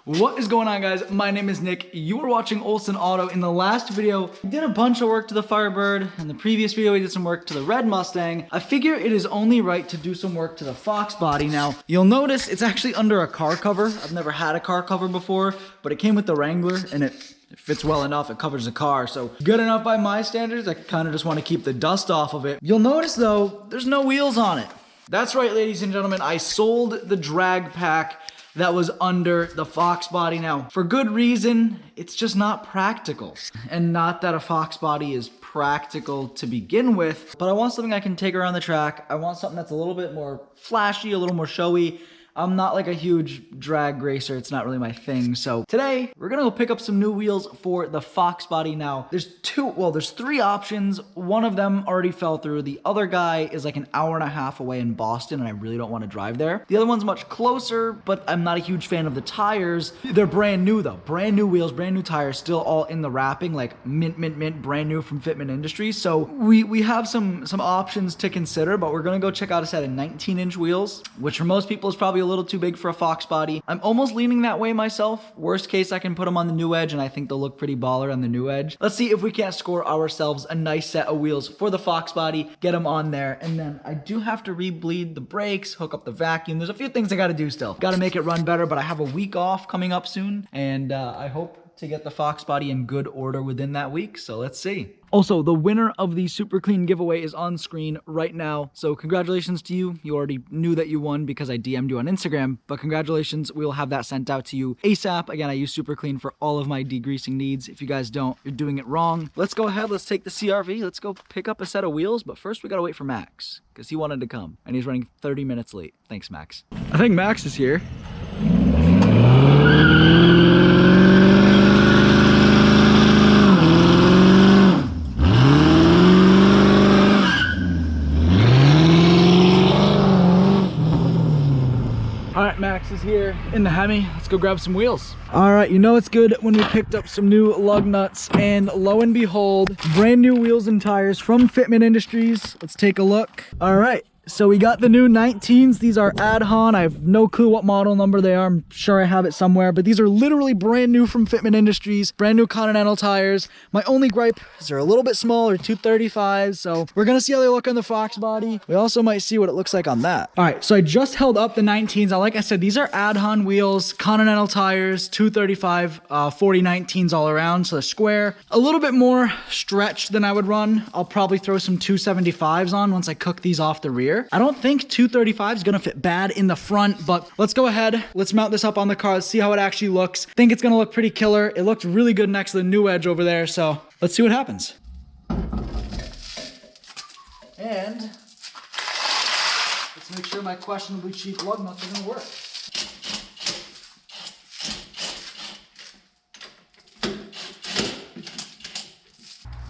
What is going on, guys? My name is Nick. You were watching Olsen Auto. In the last video, we did a bunch of work to the Firebird. In the previous video, we did some work to the red Mustang. I figure it is only right to do some work to the FOXBODY. Now, you'll notice it's actually under a car cover. I've never had a car cover before, but it came with the Wrangler and it fits well enough. It covers the car, so good enough by my standards. I kind of just want to keep the dust off of it. You'll notice though, there's no wheels on it. That's right, ladies and gentlemen. I sold the drag pack that was under the FOXBODY. Now, for good reason, it's just not practical. And not that a FOXBODY is practical to begin with, but I want something I can take around the track. I want something that's a little bit more flashy, a little more showy. I'm not like a huge drag racer. It's not really my thing. So today we're gonna go pick up some new wheels for the FOXBODY. Now there's three options. One of them already fell through. The other guy is like an hour and a half away in Boston and I really don't want to drive there. The other one's much closer, but I'm not a huge fan of the tires. They're brand new though. Brand new wheels, brand new tires, still all in the wrapping, like mint, brand new from Fitment Industries. So we have some options to consider, but we're gonna go check out a set of 19-inch wheels, which for most people is probably a little too big for a FOXBODY. I'm almost leaning that way myself. Worst case, I can put them on the new edge and I think they'll look pretty baller on the new edge. Let's see if we can't score ourselves a nice set of wheels for the FOXBODY, get them on there. And then I do have to re-bleed the brakes, hook up the vacuum. There's a few things I got to do still. Got to make it run better, but I have a week off coming up soon and I hope to get the FOXBODY in good order within that week. So let's see. Also, the winner of the SuperClean giveaway is on screen right now. So congratulations to you. You already knew that you won because I DM'd you on Instagram, but congratulations. We will have that sent out to you ASAP. Again, I use SuperClean for all of my degreasing needs. If you guys don't, you're doing it wrong. Let's go ahead. Let's take the CRV. Let's go pick up a set of wheels. But first we got to wait for Max because he wanted to come and he's running 30 minutes late. Thanks, Max. I think Max is here. Max is here in the Hemi. Let's go grab some wheels. All right, you know it's good when we picked up some new lug nuts, and lo and behold, brand new wheels and tires from Fitment Industries. Let's take a look. All right. So we got the new 19s. These are Aodhan. I have no clue what model number they are. I'm sure I have it somewhere, but these are literally brand new from Fitment Industries, brand new Continental tires. My only gripe is they're a little bit smaller, 235s. So we're gonna see how they look on the FOXBODY. We also might see what it looks like on that. All right, so I just held up the 19s. Now, like I said, these are Aodhan wheels, Continental tires, 235, 40 19s all around. So they're square, a little bit more stretched than I would run. I'll probably throw some 275s on once I cook these off the rear. I don't think 235 is gonna fit bad in the front, but let's go ahead. Let's mount this up on the car. Let's see how it actually looks. I think it's gonna look pretty killer. It looked really good next to the new edge over there, so let's see what happens. And let's make sure my questionably cheap lug nuts are gonna work.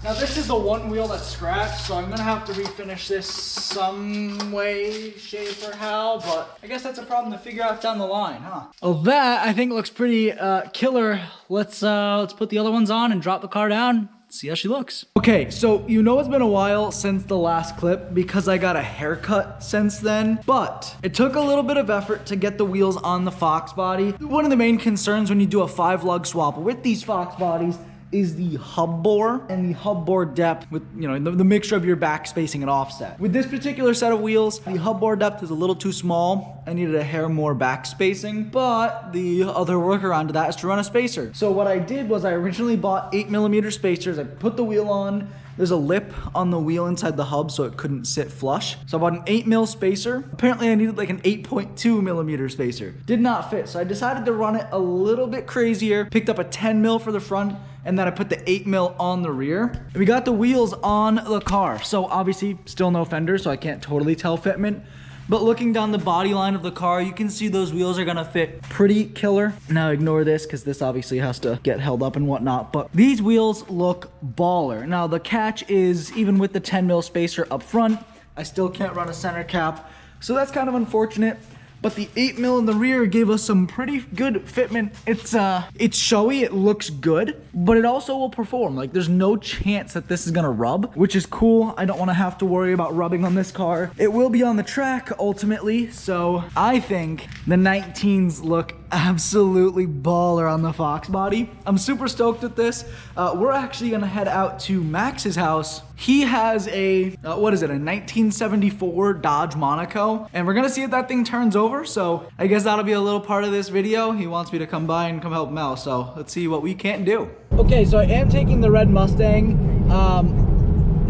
Now this is the one wheel that's scratched, so I'm gonna have to refinish this some way, shape, or how, but I guess that's a problem to figure out down the line, huh? Well, that I think looks pretty killer. Let's put the other ones on and drop the car down. See how she looks. Okay, so you know it's been a while since the last clip because I got a haircut since then, but it took a little bit of effort to get the wheels on the FOXBODY. One of the main concerns when you do a 5-lug swap with these FOXBODYs is the hub bore and the hub bore depth with, you know, the mixture of your back spacing and offset. With this particular set of wheels, the hub bore depth is a little too small. I needed a hair more back spacing, but the other workaround to that is to run a spacer. So what I did was I originally bought 8mm spacers. I put the wheel on. There's a lip on the wheel inside the hub so it couldn't sit flush. So I bought an 8mm spacer. Apparently I needed like an 8.2mm spacer. Did not fit, so I decided to run it a little bit crazier. Picked up a 10mm for the front, and then I put the 8mm on the rear. And we got the wheels on the car. So obviously still no fenders, so I can't totally tell fitment. But looking down the body line of the car, you can see those wheels are gonna fit pretty killer. Now ignore this because this obviously has to get held up and whatnot, but these wheels look baller. Now the catch is even with the 10mm spacer up front, I still can't run a center cap. So that's kind of unfortunate. But the 8mm in the rear gave us some pretty good fitment. It's showy, it looks good, but it also will perform. Like there's no chance that this is gonna rub, which is cool. I don't wanna have to worry about rubbing on this car. It will be on the track ultimately, so I think the 19s look absolutely baller on the FOXBODY. I'm super stoked with this. We're actually gonna head out to Max's house. He has a, what is it, a 1974 Dodge Monaco, and we're gonna see if that thing turns over, so I guess that'll be a little part of this video. He wants me to come by and come help him out, so let's see what we can't do. Okay, so I am taking the red Mustang.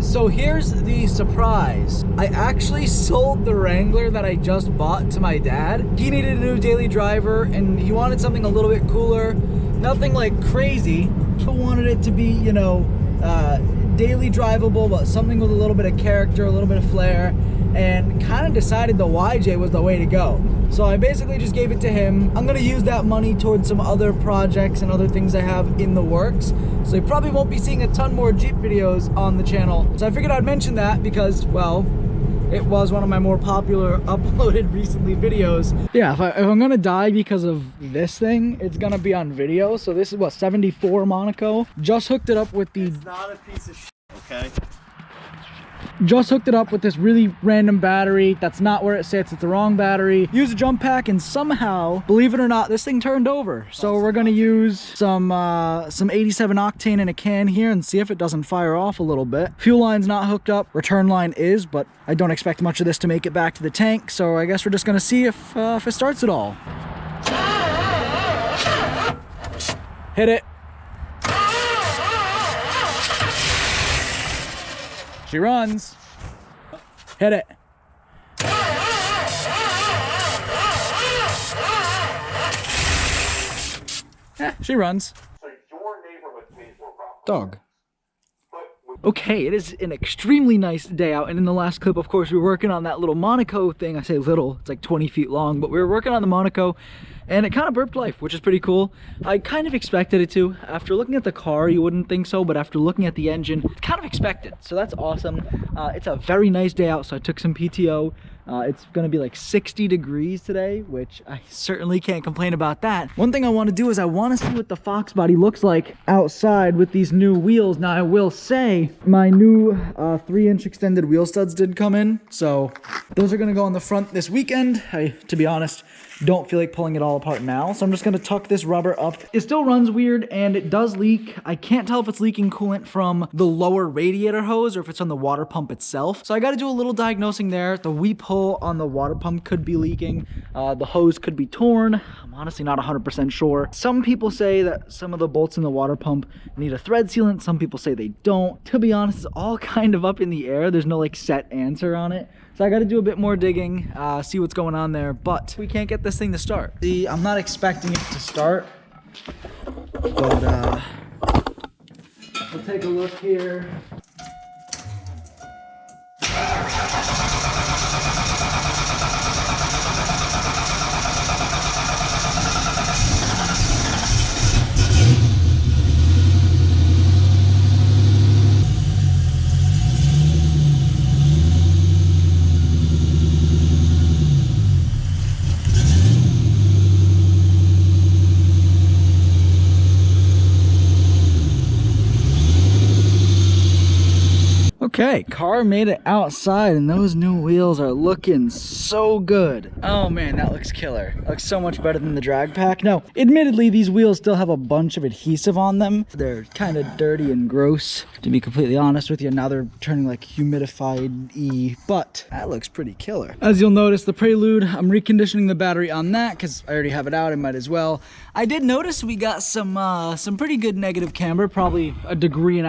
So here's the surprise. I actually sold the Wrangler that I just bought to my dad. He needed a new daily driver and he wanted something a little bit cooler. Nothing like crazy. He wanted it to be, you know, daily drivable, but something with a little bit of character, a little bit of flair, and kind of decided the YJ was the way to go. So I basically just gave it to him. I'm gonna use that money towards some other projects and other things I have in the works. So you probably won't be seeing a ton more Jeep videos on the channel. So I figured I'd mention that because, well, it was one of my more popular uploaded recently videos. Yeah, if I'm gonna die because of this thing, it's gonna be on video. So this is what, 74 Monaco. Just hooked it up with the... It's not a piece of shit, okay? Just hooked it up with this really random battery. That's not where it sits. It's the wrong battery. Use a jump pack and somehow, believe it or not, this thing turned over. So we're gonna use some 87 octane in a can here and see if it doesn't fire off a little bit. Fuel line's not hooked up. Return line is, but I don't expect much of this to make it back to the tank. So I guess we're just gonna see if it starts at all. Hit it. She runs. Hit it. Yeah, she runs. So your neighborhood pays more property. Dog. Okay, it is an extremely nice day out, and in the last clip, of course, we were working on that little Monaco thing. I say little, it's like 20 feet long, but we were working on the Monaco, and it kind of burped life, which is pretty cool. I kind of expected it to. After looking at the car, you wouldn't think so, but after looking at the engine, it's kind of expected, so that's awesome. It's a very nice day out, so I took some PTO. It's gonna be like 60 degrees today, which I certainly can't complain about that. One thing I want to do is I want to see what the FOXBODY looks like outside with these new wheels. Now I will say my new 3-inch extended wheel studs did come in, so those are gonna go on the front this weekend. To be honest, don't feel like pulling it all apart now, so I'm just gonna tuck this rubber up. It still runs weird and it does leak. I can't tell if it's leaking coolant from the lower radiator hose or if it's on the water pump itself, so I got to do a little diagnosing there. The weep hole on the water pump could be leaking. The hose could be torn. I'm honestly not 100% sure. Some people say that some of the bolts in the water pump need a thread sealant. Some people say they don't. To be honest, it's all kind of up in the air. There's no like set answer on it. So I got to do a bit more digging, see what's going on there, but we can't get this thing to start. See, I'm not expecting it to start, but we'll take a look here. Okay, car made it outside and those new wheels are looking so good. Oh man, that looks killer. Looks so much better than the drag pack. Now, admittedly, these wheels still have a bunch of adhesive on them. They're kind of dirty and gross, to be completely honest with you. Now they're turning like humidified-y, but that looks pretty killer. As you'll notice, the Prelude, I'm reconditioning the battery on that because I already have it out, I might as well. I did notice we got some pretty good negative camber, probably 1.5 degrees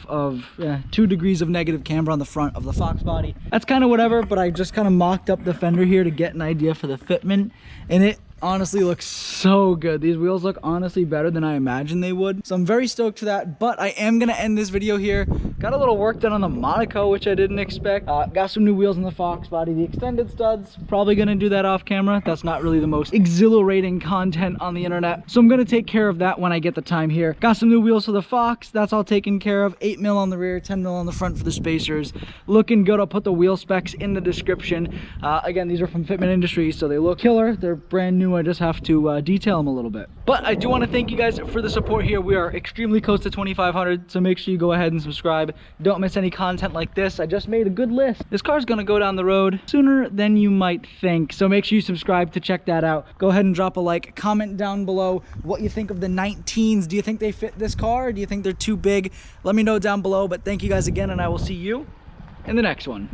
of, 2 degrees of negative camber on the front of the FOXBODY. That's kind of whatever, but I just kind of mocked up the fender here to get an idea for the fitment, and it honestly looks so good. These wheels look honestly better than I imagined they would, so I'm very stoked for that. But I am gonna end this video here. Got a little work done on the Monaco, which I didn't expect. Got some new wheels on the FOXBODY, the extended studs. Probably gonna do that off camera. That's not really the most exhilarating content on the internet, so I'm gonna take care of that when I get the time here. Got some new wheels for the Fox. That's all taken care of. 8 mil on the rear, 10 mil on the front for the spacers. Looking good. I'll put the wheel specs in the description. Again, these are from Fitment Industries, so they look killer. They're brand new where I just have to detail them a little bit. But I do want to thank you guys for the support here. We are extremely close to 2,500, so make sure you go ahead and subscribe. Don't miss any content like this. I just made a good list. This car's gonna go down the road sooner than you might think, so make sure you subscribe to check that out. Go ahead and drop a like, comment down below what you think of the 19s. Do you think they fit this car, or do you think they're too big? Let me know down below, but thank you guys again, and I will see you in the next one.